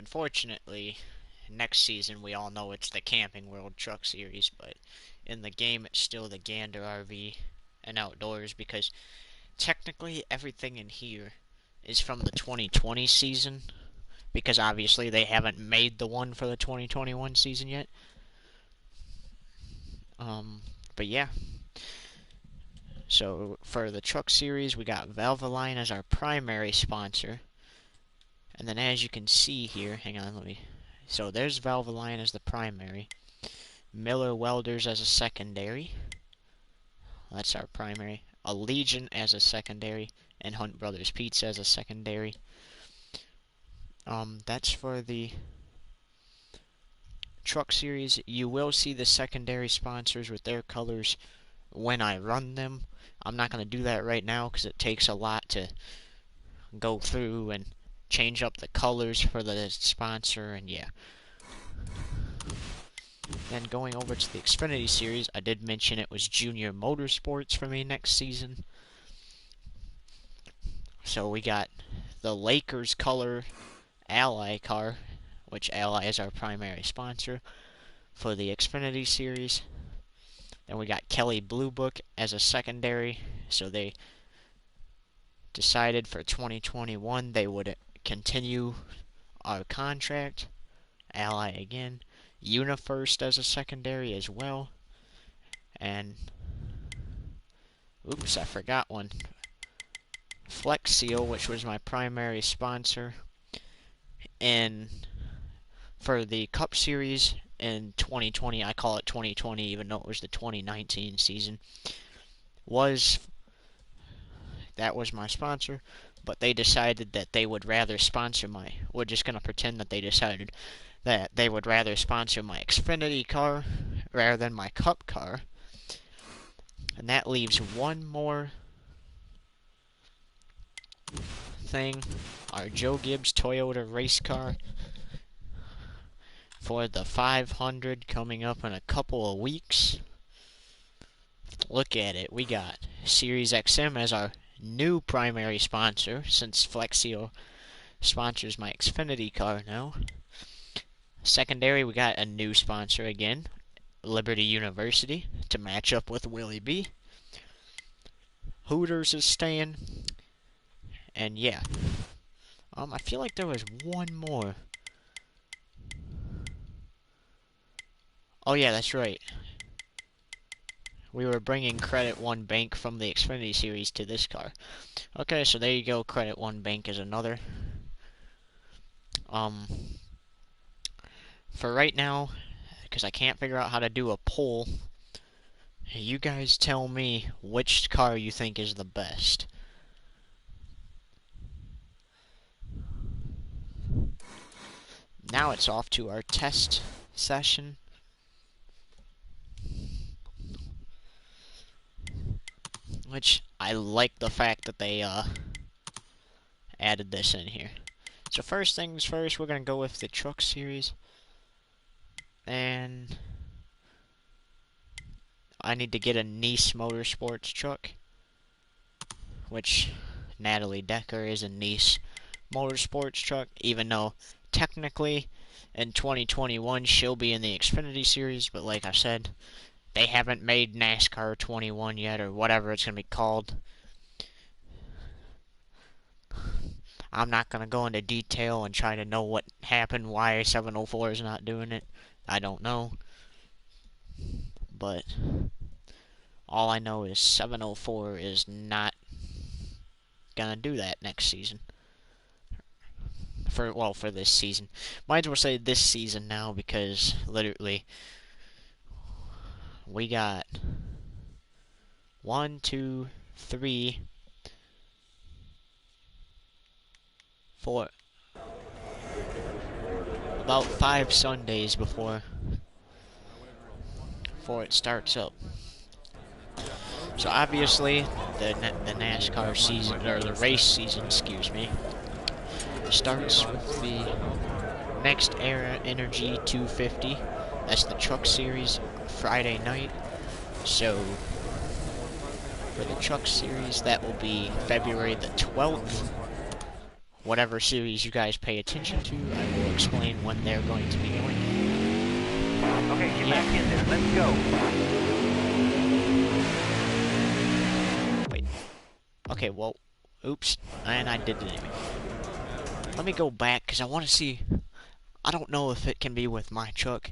Unfortunately, next season we all know it's the Camping World Truck Series, but in the game it's still the Gander RV and Outdoors because technically everything in here is from the 2020 season because obviously they haven't made the one for the 2021 season yet. Um, but yeah, so for the truck series we got Valvoline as our primary sponsor, and then as you can see here, hang on, so there's Valvoline as the primary, Miller Welders as a secondary. That's our primary. Allegiant as a secondary, and Hunt Brothers Pizza as a secondary. That's for the truck series. You will see the secondary sponsors with their colors when I run them. I'm not going to do that right now because it takes a lot to go through and change up the colors for the sponsor, and yeah. Then going over to the Xfinity series, I did mention it was Junior Motorsports for me next season. So we got the Lakers color Ally car, which Ally is our primary sponsor for the Xfinity series. Then we got Kelly Blue Book as a secondary, so they decided for 2021 they would continue our contract. Ally again. UniFirst as a secondary as well. And oops, I forgot one. Flex Seal, which was my primary sponsor in for the Cup Series in 2020. I call it 2020 even though it was the 2019 season. That was my sponsor, but they decided that they would rather sponsor my, we're just going to pretend that they decided that they would rather sponsor my Xfinity car rather than my Cup car. And that leaves one more thing, our Joe Gibbs Toyota race car for the 500 coming up in a couple of weeks. Look at it, we got Series XM as our new primary sponsor since Flexio sponsors my Xfinity car now. Secondary, we got a new sponsor again, Liberty University, to match up with Willie B. Hooters is staying. And yeah. I feel like there was one more. Oh yeah, that's right. We were bringing Credit One Bank from the Xfinity series to this car. Okay, so there you go. Credit One Bank is another. For right now, because I can't figure out how to do a poll, you guys tell me which car you think is the best. Now it's off to our test session. Which, I like the fact that they added this in here. So first things first, we're going to go with the truck series. And I need to get a Niece Motorsports truck, which Natalie Decker is a Niece Motorsports truck, even though technically in 2021 she'll be in the Xfinity series, but like I said, they haven't made NASCAR 21 yet, or whatever it's going to be called. I'm not going to go into detail and try to know what happened, why 704 is not doing it. I don't know. But all I know is 704 is not going to do that next season. For this season. Might as well say this season now because literally we got 1, 2, 3, 4, about 5 Sundays before it starts up. So obviously the NASCAR season, or the race season, excuse me, starts with the Next Era Energy 250. That's the truck series, Friday night. So for the truck series, that will be February the 12th. whatever series you guys pay attention to, I will explain when they're going to be going. Okay, get back in there. Let's go. Wait. Okay, well, oops. And I did it anyway. Let me go back, because I want to see... I don't know if it can be with my truck.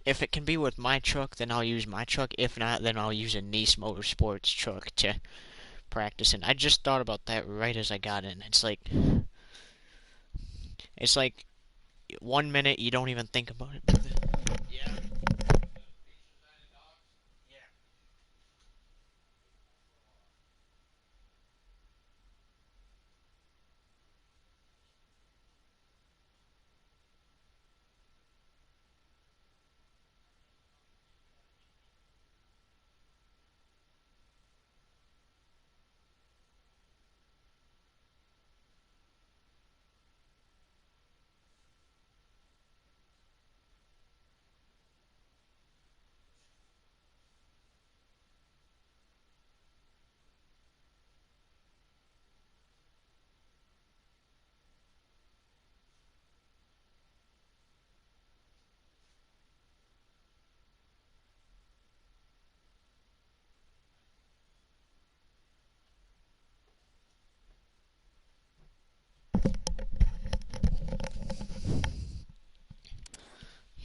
If it can be with my truck, then I'll use my truck. If not, then I'll use a Nice Motorsports truck to practice. And I just thought about that right as I got in. It's like 1 minute you don't even think about it. Yeah.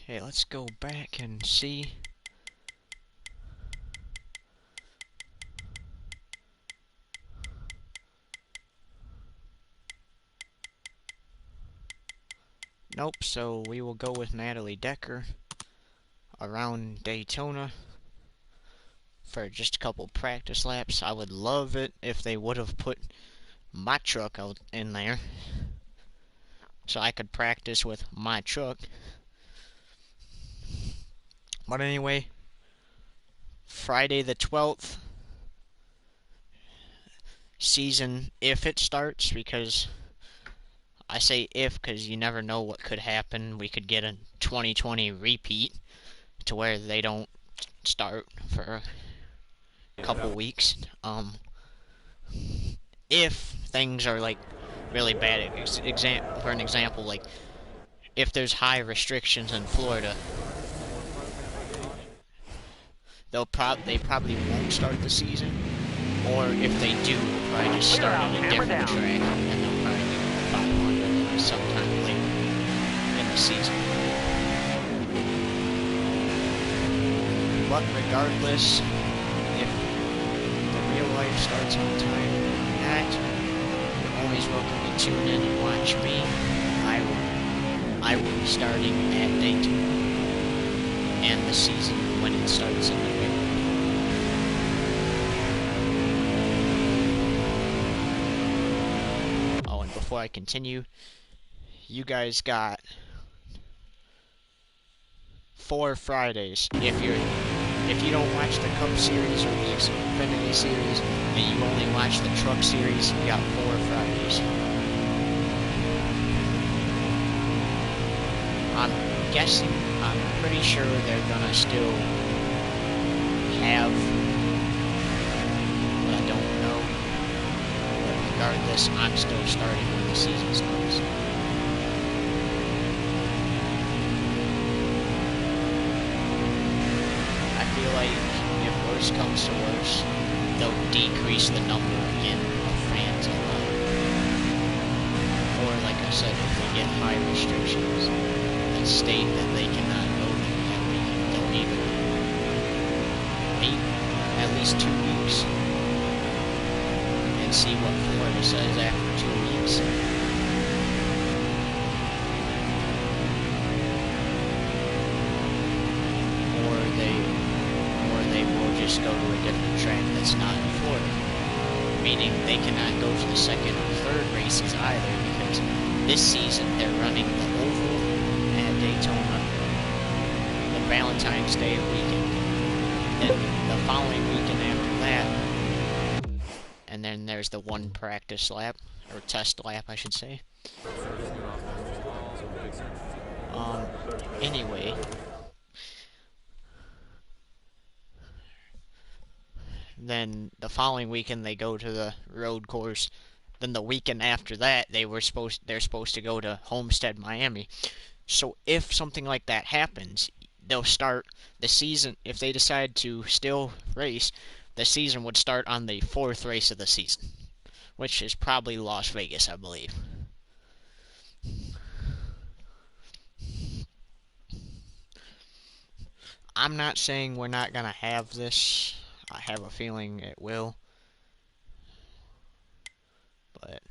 Okay, let's go back and see. Nope, so we will go with Natalie Decker around Daytona for just a couple practice laps. I would love it if they would have put my truck out in there so I could practice with my truck. But anyway, Friday the 12th, season, if it starts, because I say if because you never know what could happen. We could get a 2020 repeat to where they don't start for a couple weeks. If things are like really bad, for an example, like if there's high restrictions in Florida, they probably won't start the season, or if they do, they'll probably just start on a different track, and they'll probably do 500 sometime later in the season. But regardless, if the real life starts on time or not, you're always welcome to tune in and watch me. I will be starting at Daytona and the season when it starts in November. Oh, and before I continue, you guys got 4 Fridays. If you don't watch the Cup Series or the Xfinity Series, and you only watch the Truck Series, you got 4 Fridays. I'm pretty sure they're gonna still have, but I don't know. But regardless, I'm still starting when the season starts. I feel like if worse comes to worse, they'll decrease the number again of fans allowed. Or like I said, if they get high restrictions that state that they cannot go there that week, they'll either wait at least 2 weeks and see what Florida says after 2 weeks. Or they will just go to a different track that's not in Florida. Meaning they cannot go to the second or third races either, because this season they're running the Oval at Daytona, the Valentine's Day weekend, then the following weekend after that, and then there's the one practice lap, or test lap I should say. Anyway, then the following weekend they go to the road course, Then the weekend after that, they're supposed to go to Homestead, Miami. So if something like that happens, they'll start the season. If they decide to still race, the season would start on the fourth race of the season, which is probably Las Vegas, I believe. I'm not saying we're not gonna have this. I have a feeling it will. But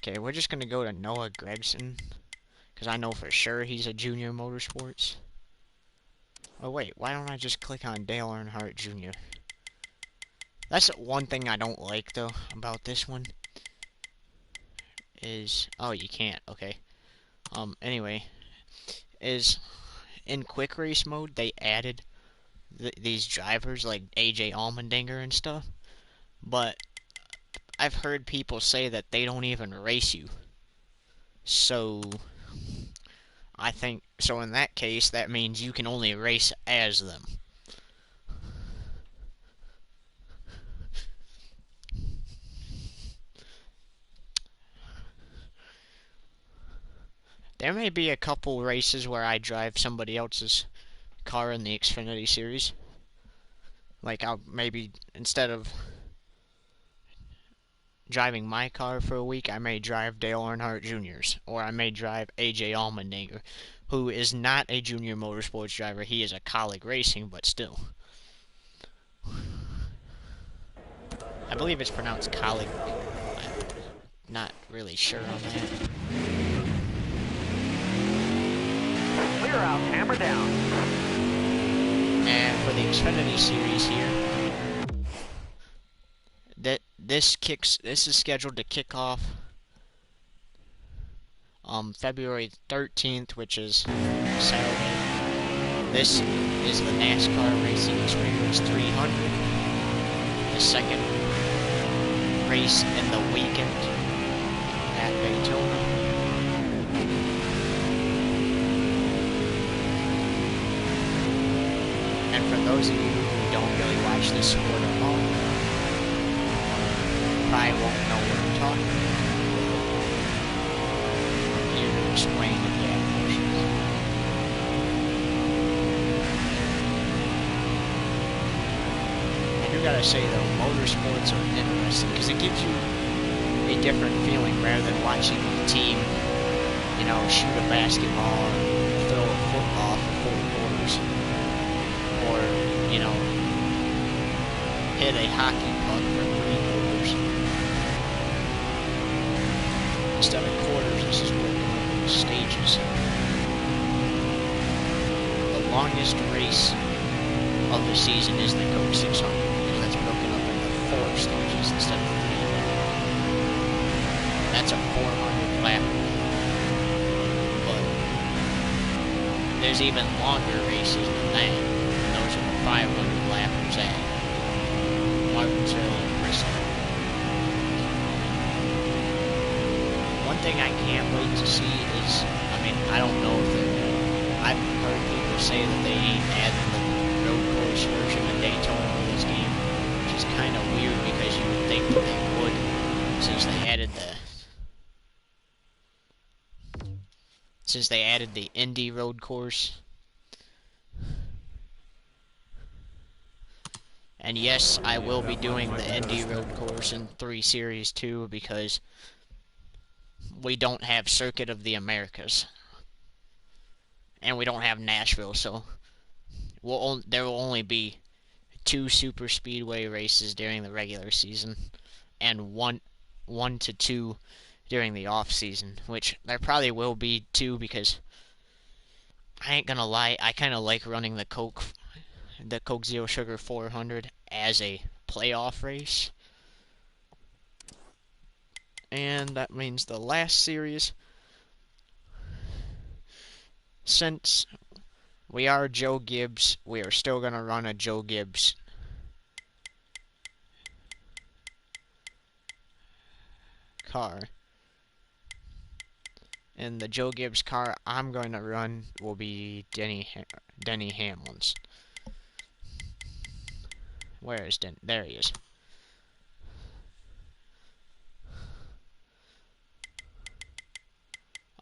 okay, we're just gonna go to Noah Gragson, because I know for sure he's a Junior Motorsports. Oh wait, why don't I just click on Dale Earnhardt Jr.? That's one thing I don't like though about this one. Is oh, you can't. Okay. Anyway, is in quick race mode they added these drivers like AJ Allmendinger and stuff, but I've heard people say that they don't even race you. So I think so in that case that means you can only race as them. There may be a couple races where I drive somebody else's car in the Xfinity series. Like I'll maybe instead of driving my car for a week, I may drive Dale Earnhardt Jr.'s, or I may drive AJ Allmendinger, who is not a Junior Motorsports driver. He is a Kaulig Racing, but still. I believe it's pronounced Kaulig. I'm not really sure on that. Clear out, hammer down. And for the Xfinity series here, this is scheduled to kick off February 13th, which is Saturday. This is the NASCAR Racing Experience 300, the second race in the weekend at Daytona. And for those of you who don't really watch this sport at all, probably won't know what I'm talking about. Here to explain the applications. I do gotta say though, motorsports are interesting because it gives you a different feeling rather than watching the team, shoot a basketball and throw a football for 4 quarters. Or, hit a hockey puck for 3 quarters. Instead of quarters, this is broken up into stages. The longest race of the season is the Coke 600, because that's broken up into 4 stages instead of 3. That's a 400 lap. But there's even longer races than that. Those are the 500 lappers at Martinsville and Bristol. One thing I can't wait to see is, I don't know if I've heard people say that they ain't adding the road course version of Daytona in this game, which is kind of weird because you would think that they would, since they added the Indy road course. And yes, I will be doing the Indy road course in 3 Series 2 because we don't have Circuit of the Americas. And we don't have Nashville, so there will only be 2 super speedway races during the regular season and one to 2 during the off season, which there probably will be 2 because I ain't gonna lie, I kind of like running the Coke Zero Sugar 400 as a playoff race. And that means the last series, since we are Joe Gibbs, we are still going to run a Joe Gibbs car. And the Joe Gibbs car I'm going to run will be Denny Hamlin's. Where is Denny? There he is.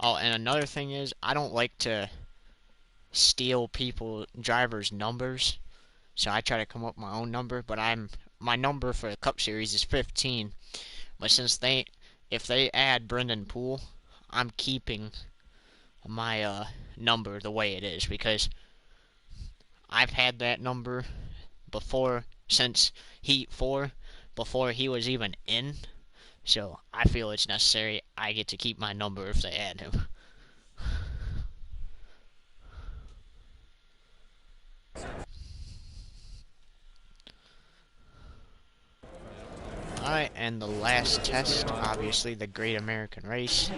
Oh, and another thing is, I don't like to steal drivers' numbers, so I try to come up with my own number. But my number for the Cup Series is 15. But if they add Brendan Poole, I'm keeping my number the way it is because I've had that number before since Heat 4, before he was even in. So I feel it's necessary. I get to keep my number if they add him. Alright, and the last test, obviously the Great American Race.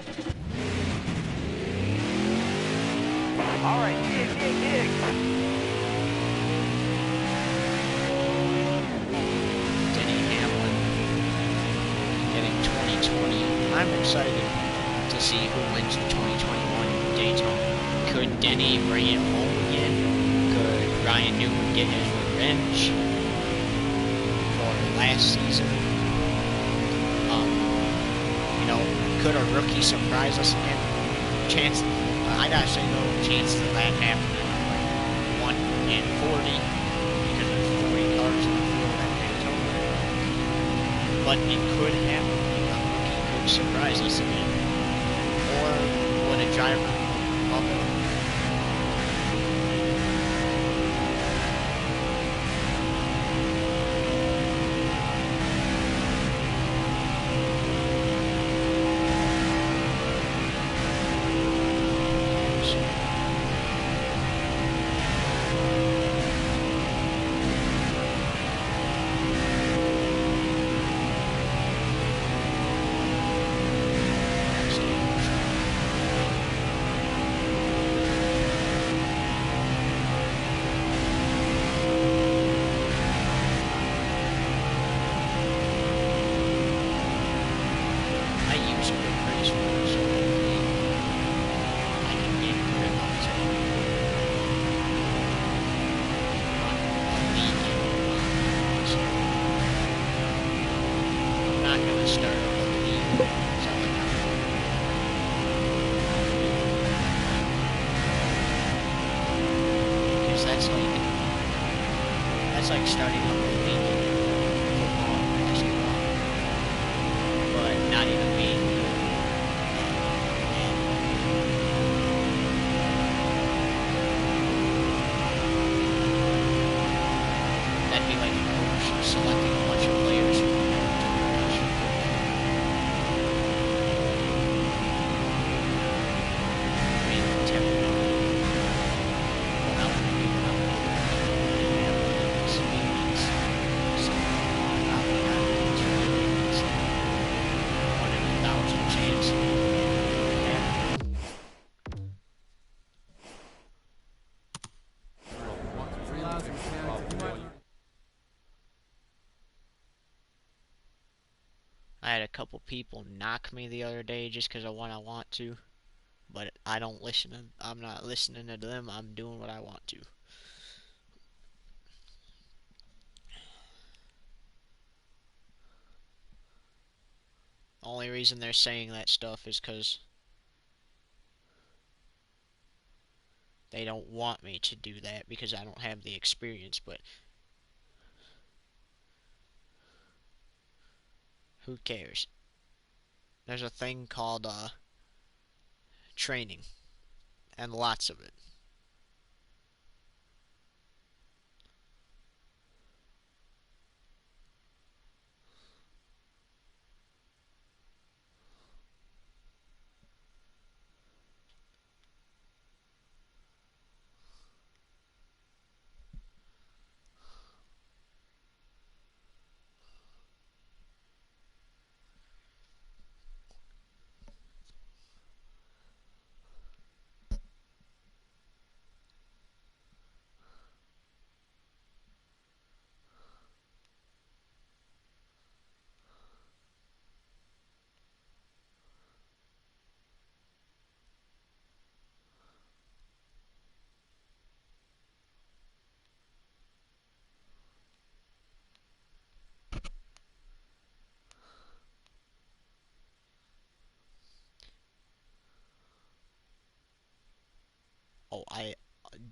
Alright, dig. Denny Hamlin getting 2020. I'm excited to see who wins the 2021 Daytona. Could Denny bring it home again? Could Ryan Newman get his revenge for last season? Could a rookie surprise us again? I gotta say though, chances of that happening are like 1 in 40 because there's 40 cars in the field at Daytona. But it could happen. A rookie could surprise us again. Or would a driver up that's like starting up the league in football, basketball, but not even being good. That'd be like a coach selecting a bunch of players from the generation. I mean, typically, well, I had a couple people knock me the other day just because of what I want to, but I don't listen to. I'm not listening to them. I'm doing what I want to. Only reason they're saying that stuff is because they don't want me to do that because I don't have the experience. But who cares? There's a thing called training, and lots of it.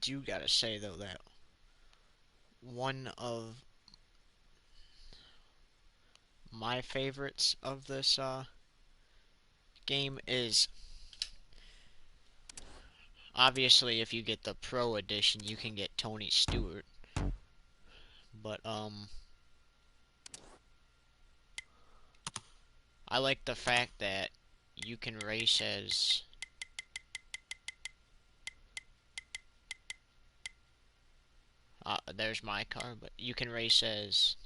do gotta say though that one of my favorites of this game is obviously if you get the Pro Edition, you can get Tony Stewart. But I like the fact that you can race as there's my car, but you can race as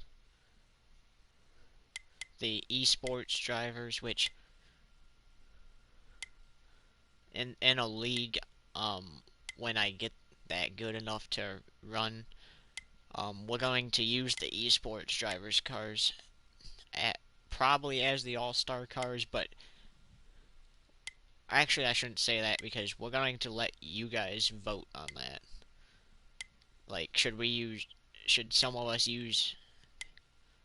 the esports drivers, which in a league, when I get that good enough to run, we're going to use the esports drivers cars at probably as the all-star cars, but actually I shouldn't say that because we're going to let you guys vote on that. Like, should some of us use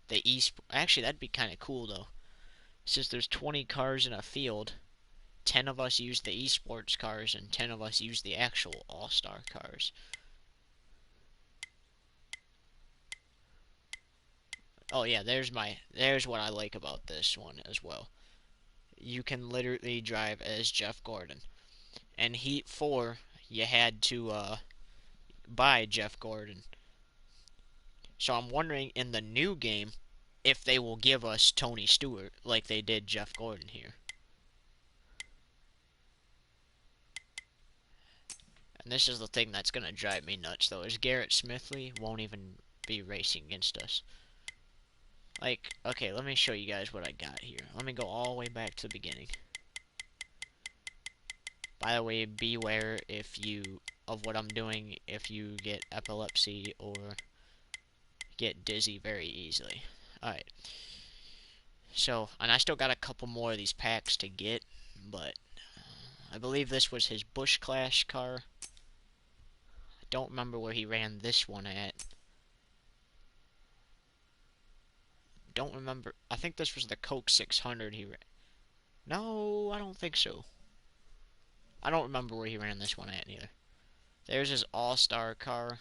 the actually that'd be kind of cool though. Since there's 20 cars in a field, 10 of us use the esports cars and 10 of us use the actual all-star cars. Oh yeah, there's what I like about this one as well. You can literally drive as Jeff Gordon. And Heat 4, you had to buy Jeff Gordon. So I'm wondering in the new game if they will give us Tony Stewart like they did Jeff Gordon here. And this is the thing that's going to drive me nuts though, is Garrett Smithley won't even be racing against us. Like, okay, let me show you guys what I got here. Let me go all the way back to the beginning. By the way, beware of what I'm doing if you get epilepsy or get dizzy very easily. Alright. So, and I still got a couple more of these packs to get, but I believe this was his Bush Clash car. I don't remember where he ran this one at. Don't remember. I think this was the Coke 600 he ran. No, I don't think so. I don't remember where he ran this one at either. There's his All-Star car.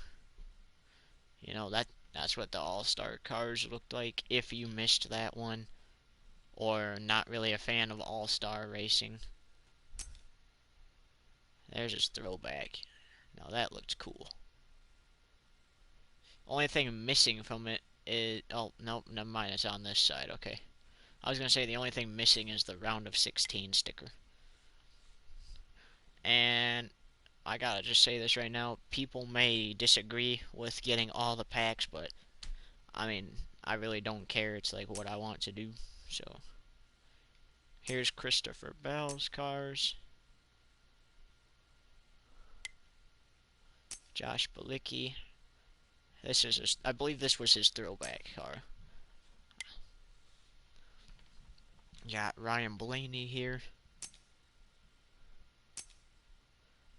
You know, that's what the All-Star cars looked like if you missed that one or not really a fan of All-Star racing. There's his throwback. Now that looks cool. Only thing missing from it is... Oh, nope, never mind. It's on this side. Okay. I was going to say the only thing missing is the round of 16 sticker. And I gotta just say this right now. People may disagree with getting all the packs, but I mean, I really don't care. It's like what I want to do. So, here's Christopher Bell's cars. Josh Bilicki. This is, I believe this was his throwback car. Got Ryan Blaney here.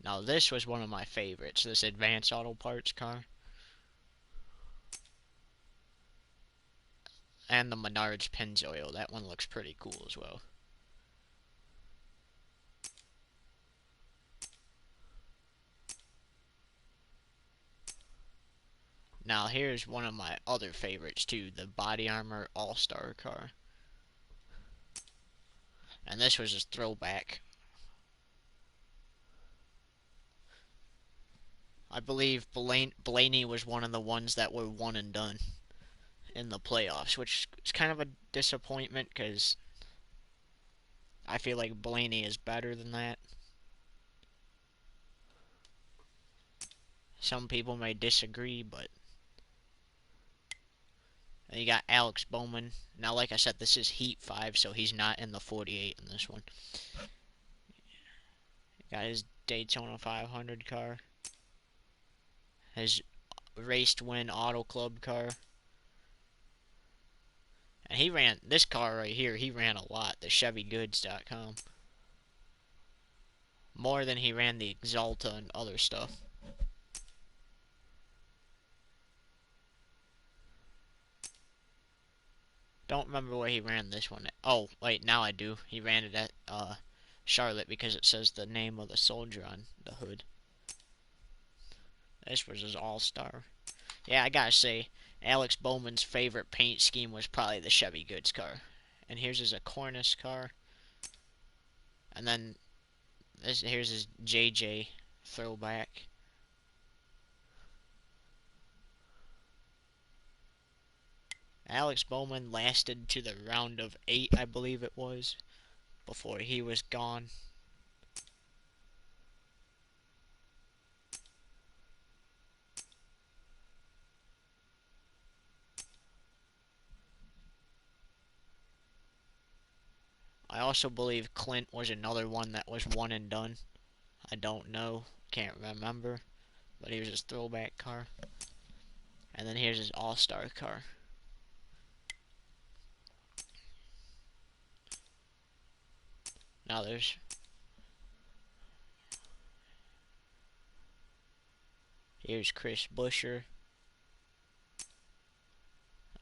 Now this was one of my favorites, this Advanced Auto Parts car. And the Menards Pennzoil, that one looks pretty cool as well. Now here's one of my other favorites too, the Body Armor All-Star car. And this was his throwback. I believe Blaney was one of the ones that were one and done in the playoffs, which is kind of a disappointment because I feel like Blaney is better than that. Some people may disagree, but and you got Alex Bowman. Now, like I said, this is Heat 5, so he's not in the 48 in this one. Got his Daytona 500 car. His Race to Win Auto Club car. And he ran, this car right here, he ran a lot, the ChevyGoods.com. More than he ran the Exalta and other stuff. Don't remember where he ran this one at. Oh, wait, now I do. He ran it at Charlotte because it says the name of the soldier on the hood. This was his all-star. Yeah, I gotta say, Alex Bowman's favorite paint scheme was probably the Chevy Goods car. And here's his Cornice car. And then here's his JJ throwback. Alex Bowman lasted to the round of 8, I believe it was, before he was gone. I also believe Clint was another one that was one and done. I don't know, can't remember, but here's his throwback car. And then here's his all-star car. Now here's Chris Buescher,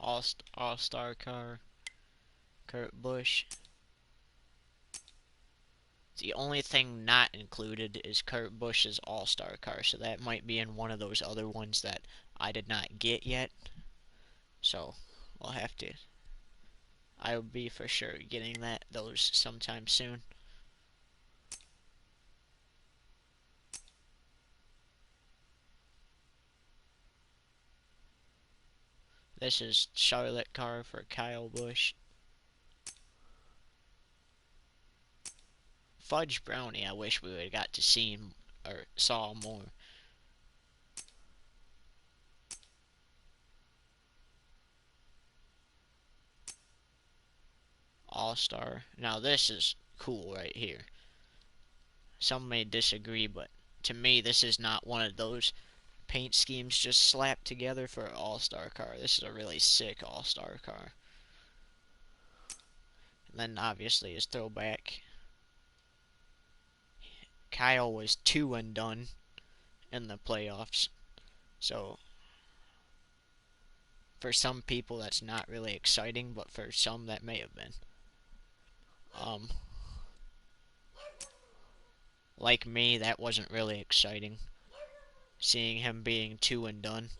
all-star car. Kurt Busch. The only thing not included is Kurt Busch's all-star car, so that might be in one of those other ones that I did not get yet. So we'll have to. I will be for sure getting those sometime soon. This is Charlotte car for Kyle Busch. Fudge Brownie, I wish we would have got to see him or saw more. All-star. Now this is cool right here. Some may disagree, but to me this is not one of those paint schemes just slapped together for an all-star car. This is a really sick all-star car. And then obviously his throwback. Kyle was 2 and done in the playoffs. So for some people that's not really exciting, but for some that may have been. Like me, that wasn't really exciting. Seeing him being 2 and done.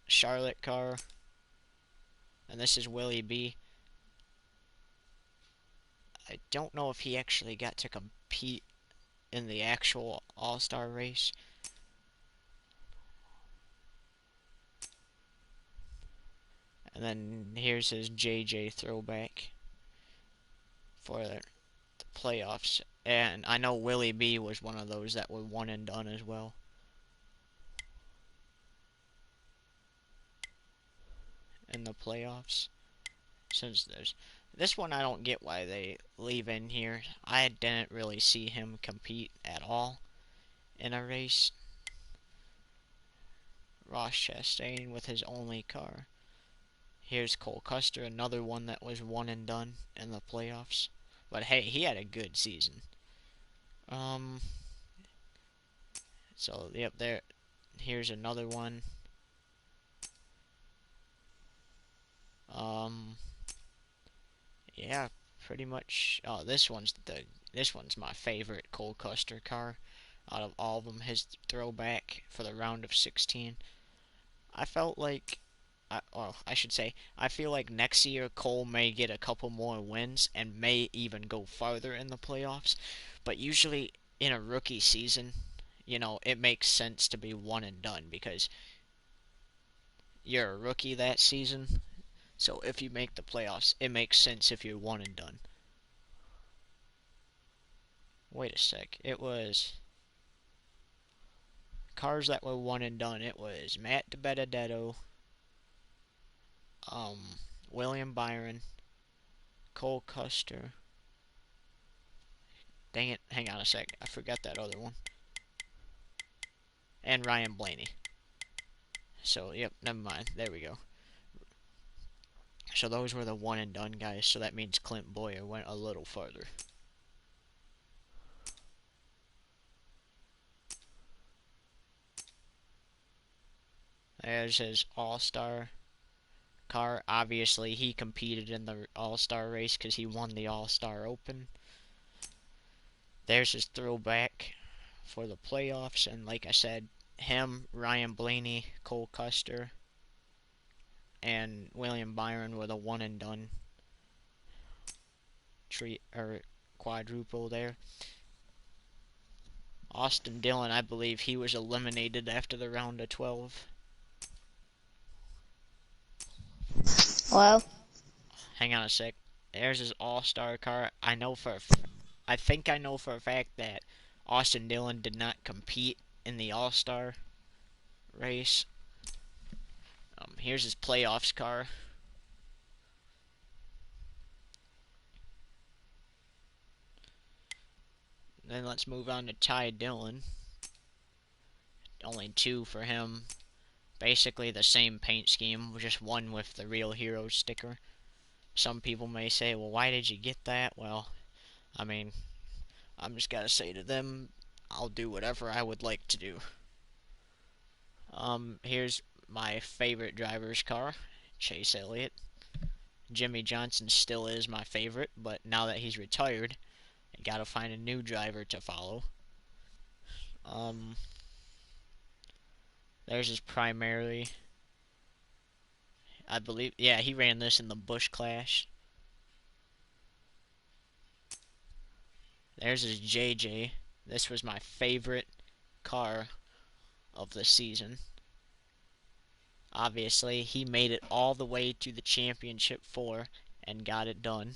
Charlotte car. And this is Willie B. I don't know if he actually got to compete in the actual All-Star race. And then here's his JJ throwback for the playoffs. And I know Willie B was one of those that were 1 and done as well. In the playoffs. Since there's this one, I don't get why they leave in here. I didn't really see him compete at all in a race. Ross Chastain with his only car. Here's Cole Custer, another one that was 1 and done in the playoffs. But hey, he had a good season. So yep, there. Here's another one. Yeah, pretty much. Oh, this one's my favorite Cole Custer car out of all of them. His throwback for the round of 16. I felt like, I should say, I feel like next year Cole may get a couple more wins and may even go farther in the playoffs. But usually in a rookie season, you know, it makes sense to be 1 and done because you're a rookie that season. So if you make the playoffs, it makes sense if you're 1 and done. Wait a sec. It was cars that were 1 and done. It was Matt DiBenedetto, William Byron, Cole Custer. Dang it, hang on a sec. I forgot that other one. And Ryan Blaney. So, yep, never mind. There we go. So those were the 1 and done guys. So that means Clint Bowyer went a little farther. There's his all-star car. Obviously, he competed in the All-Star race because he won the All-Star Open. There's his throwback for the playoffs, and like I said, him, Ryan Blaney, Cole Custer, and William Byron were the one and done quadruple there. Austin Dillon, I believe he was eliminated after the round of 12. Well, Hang on a sec. There's his all-star car. I think I know for a fact that Austin Dillon did not compete in the all-star race. Here's his playoffs car. Then let's move on to Ty Dillon. Only 2 for him. Basically the same paint scheme, just one with the Real Heroes sticker. Some people may say, well, why did you get that? Well, I mean, I'm just gotta say to them, I'll do whatever I would like to do. Here's my favorite driver's car, Chase Elliott. Jimmy Johnson still is my favorite, but now that he's retired, I gotta find a new driver to follow. There's his primarily. I believe, yeah, he ran this in the Busch Clash. There's his JJ. This was my favorite car of the season. Obviously, he made it all the way to the championship 4 and got it done.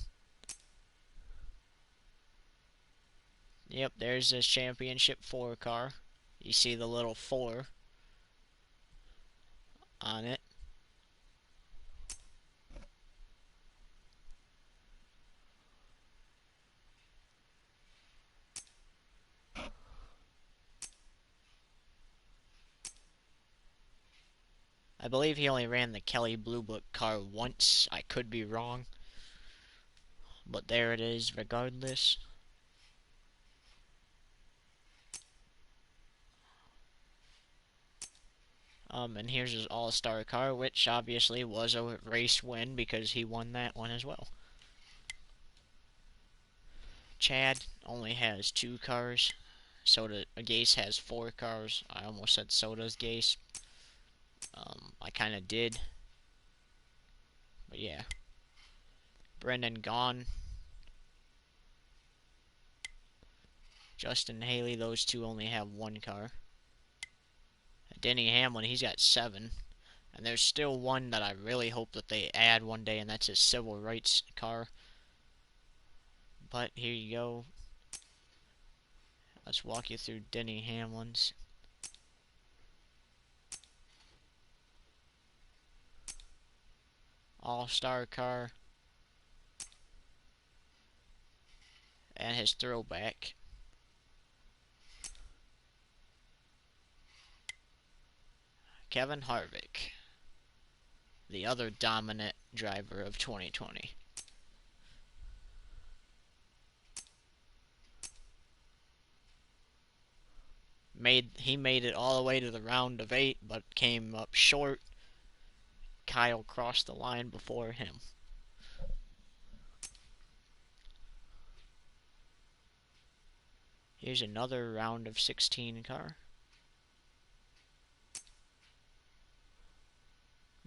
Yep, there's his championship 4 car. You see the little 4 on it. I believe he only ran the Kelley Blue Book car once. I could be wrong. But there it is regardless. And here's his all-star car, which obviously was a race win because he won that one as well. Chad only has 2 cars. Gase has 4 cars. I almost said so does Gase. I kind of did. But yeah. Brendan Gaughan. Justin Haley, those 2 only have 1 car. Denny Hamlin, he's got 7. And there's still one that I really hope that they add one day, and that's his civil rights car. But here you go. Let's walk you through Denny Hamlin's. All-star car. And his throwback. Kevin Harvick, the other dominant driver of 2020. He made it all the way to the round of 8, but came up short. Kyle crossed the line before him. Here's another round of 16 car.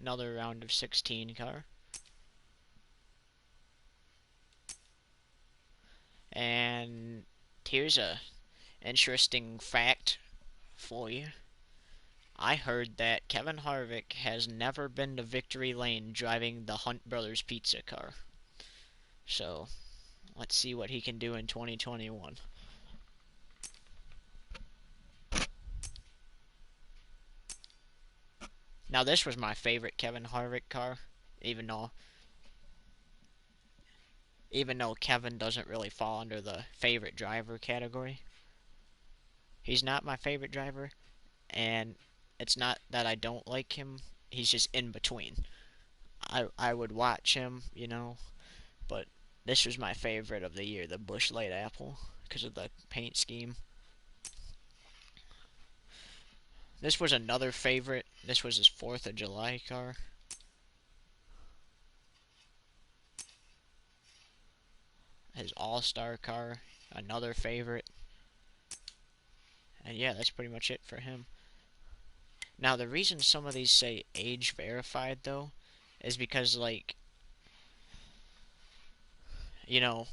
Another round of 16 car. And here's a interesting fact for you. I heard that Kevin Harvick has never been to victory lane driving the Hunt Brothers pizza car. So, let's see what he can do in 2021. Now, this was my favorite Kevin Harvick car, even though Kevin doesn't really fall under the favorite driver category. He's not my favorite driver, and it's not that I don't like him. He's just in between. I would watch him, but this was my favorite of the year, the Busch Light Apple, because of the paint scheme. This was another favorite. This was his 4th of July car. his all-star car, another favorite. And yeah, that's pretty much it for him. Now, the reason some of these say age verified, though, is because, like, you know,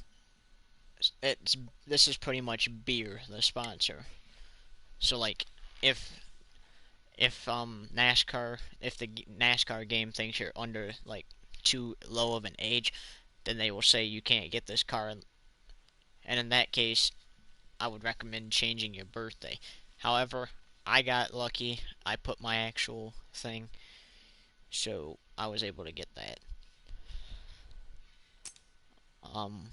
it's this is pretty much beer, the sponsor. So, like, if NASCAR, if the NASCAR game thinks you're under, like, too low of an age, then they will say you can't get this car. And in that case, I would recommend changing your birthday. However, I got lucky. I put my actual thing, so I was able to get that. Um,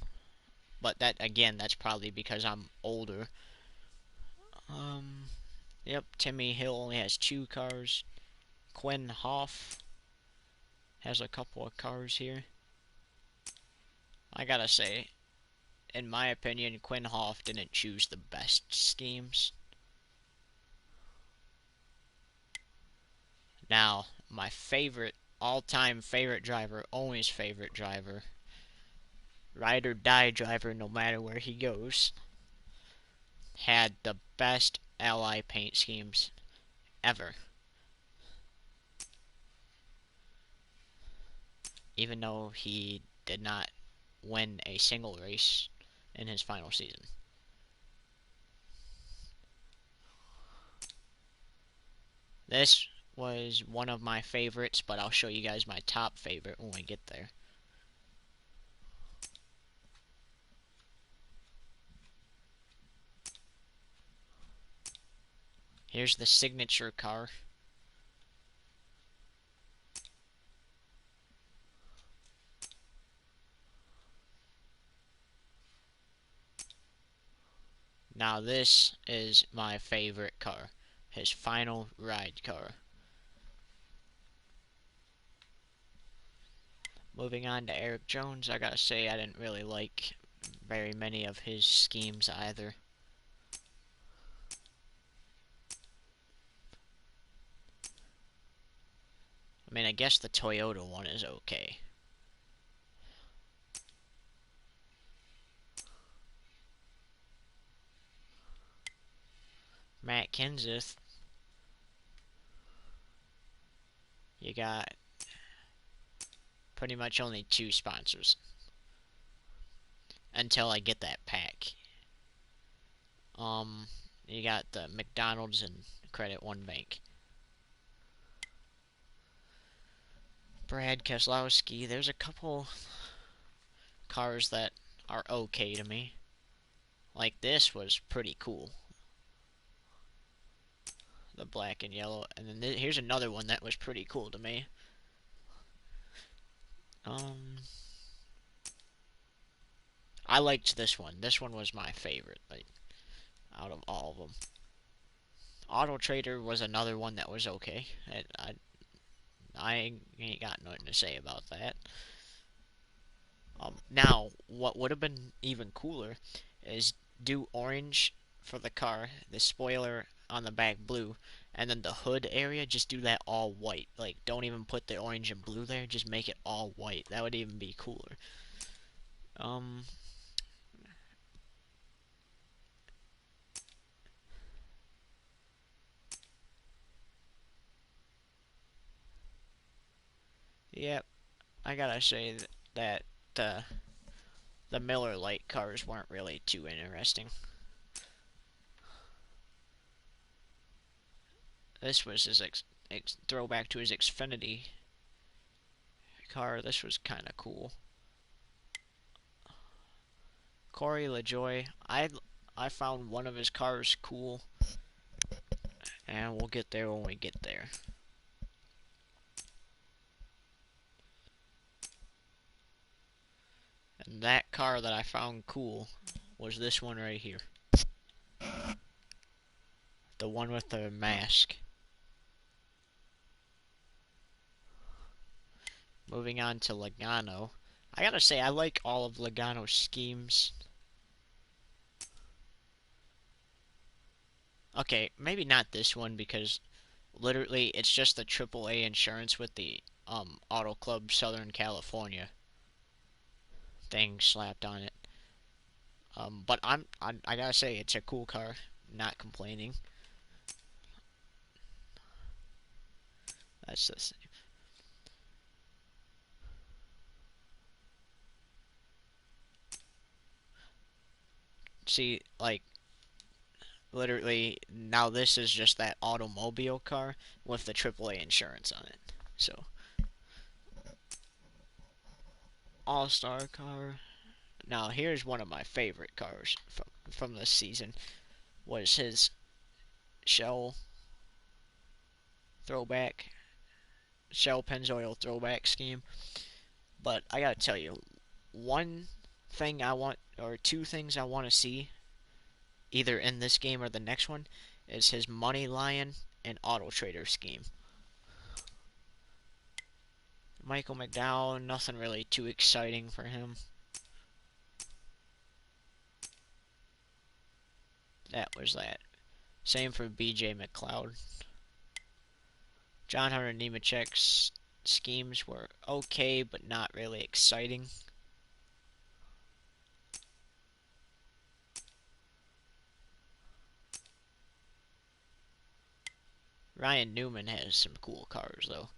but that again, that's probably because I'm older. Um, yep, Timmy Hill only has 2 cars. Quinn Hoff has a couple of cars here. I gotta say, in my opinion, Quinn Hoff didn't choose the best schemes. Now, my favorite, all-time favorite driver, always favorite driver, ride or die driver no matter where he goes, had the best Ally paint schemes ever. Even though he did not win a single race in his final season. This was one of my favorites, but I'll show you guys my top favorite when we get there. Here's the signature car. Now this is my favorite car. His final ride car. Moving on to Erik Jones, I gotta say I didn't really like very many of his schemes either. I mean, I guess the Toyota one is okay. Matt Kenseth, you got pretty much only 2 sponsors until I get that pack. You got the McDonald's and Credit One Bank. Brad Keselowski, there's a couple cars that are okay to me. Like this was pretty cool. The black and yellow. And then here's another one that was pretty cool to me. I liked this one. This one was my favorite, like, out of all of them. Auto Trader was another one that was okay. I ain't got nothing to say about that. Now, what would have been even cooler is do orange for the car, the spoiler on the back blue, and then the hood area, just do that all white. Like, don't even put the orange and blue there, just make it all white. That would even be cooler. Yep, I gotta say that the Miller Lite cars weren't really too interesting. This was his throwback to his Xfinity car. This was kind of cool. Corey LaJoie, I found one of his cars cool, and we'll get there when we get there. And that car that I found cool was this one right here. The one with the mask. Moving on to Logano. I gotta say, I like all of Logano's schemes. Okay, maybe not this one because literally it's just the AAA insurance with the Auto Club Southern California thing slapped on it. But I gotta say it's a cool car. Not complaining. That's the same. See, like literally now this is just that automobile car with the AAA insurance on it. So all-star car. Now here's one of my favorite cars from this season was his Shell throwback, Shell Pennzoil throwback scheme. But I gotta tell you, one thing I want, or two things I want to see, either in this game or the next one, is his Money Lion and Auto Trader scheme. Michael McDowell, nothing really too exciting for him. That was that. Same for BJ McLeod. John Hunter Nemechek's schemes were okay, but not really exciting. Ryan Newman has some cool cars, though.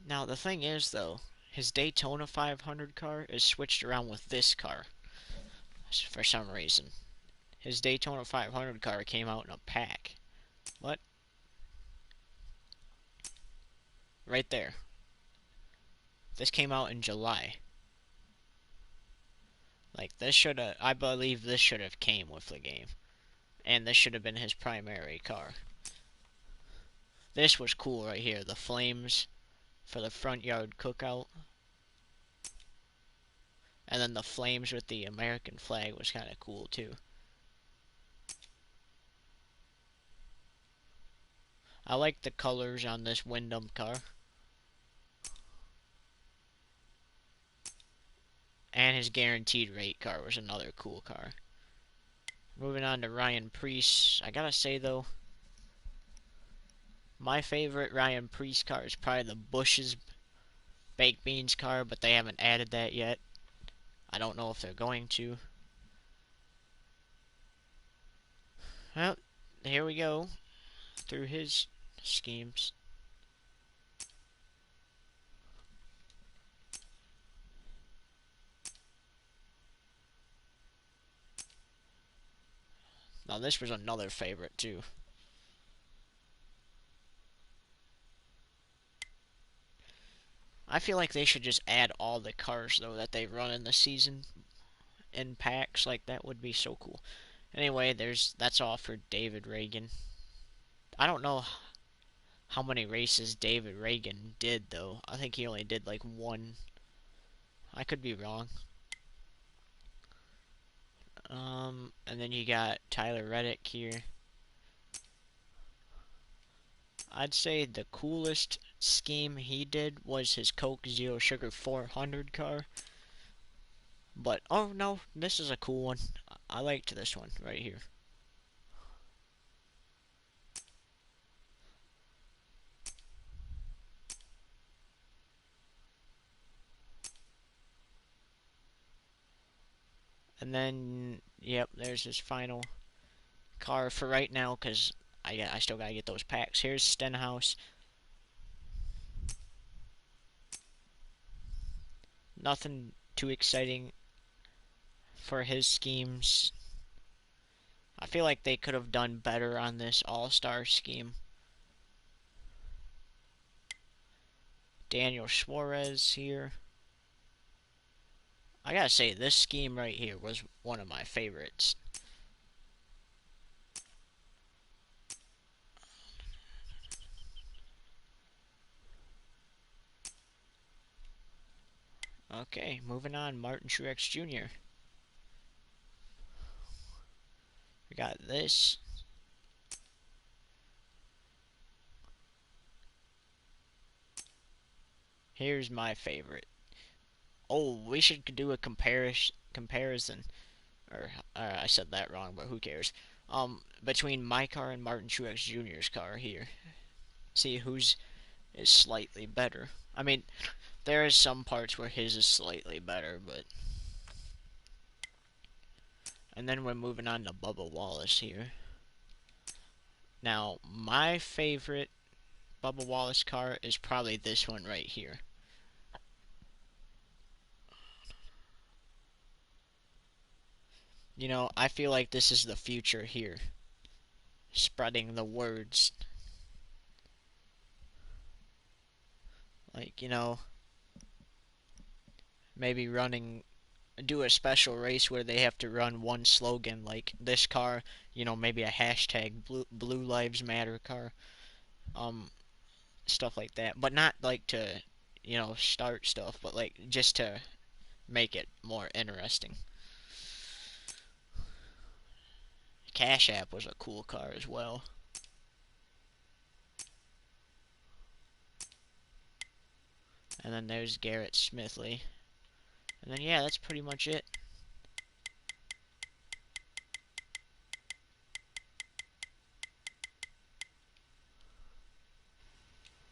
Now, the thing is, though, his Daytona 500 car is switched around with this car for some reason. His Daytona 500 car came out in a pack. What? Right there. This came out in July. Like, this should have, I believe this should have came with the game. And this should have been his primary car. This was cool right here. The flames for the front yard cookout. And then the flames with the American flag was kind of cool too. I like the colors on this Wyndham car. And his guaranteed rate car was another cool car. Moving on to Ryan Preece. I gotta say though, my favorite Ryan Preece car is probably the Bush's Baked Beans car, but they haven't added that yet. I don't know if they're going to. Well, here we go. Through his schemes. Now this was another favorite too. I feel like they should just add all the cars though that they run in the season in packs. Like that would be so cool. Anyway, that's all for David Ragan. I don't know how many races David Ragan did though. I think he only did like one. I could be wrong. And then you got Tyler Reddick here. I'd say the coolest scheme he did was his Coke Zero Sugar 400 car. But, oh no, this is a cool one. I liked this one right here. And then, yep, there's his final car for right now, because I still gotta get those packs. Here's Stenhouse. Nothing too exciting for his schemes. I feel like they could have done better on this all-star scheme. Daniel Suarez here. I gotta say, this scheme right here was one of my favorites. Okay, moving on, Martin Truex Jr. We got this. Here's my favorite. Oh, we should do a comparison. Or, I said that wrong, but who cares? Between my car and Martin Truex Jr.'s car here. See whose is slightly better. I mean, there is some parts where his is slightly better, but And then we're moving on to Bubba Wallace here. Now, my favorite Bubba Wallace car is probably this one right here. You know, I feel like this is the future here. Spreading the words. Like, you know, maybe do a special race where they have to run one slogan, like this car, you know, maybe a hashtag Blue Lives Matter car, um, stuff like that. But not like to, you know, start stuff, but like just to make it more interesting. Cash App was a cool car as well. And then there's Garrett Smithley. And then yeah, that's pretty much it.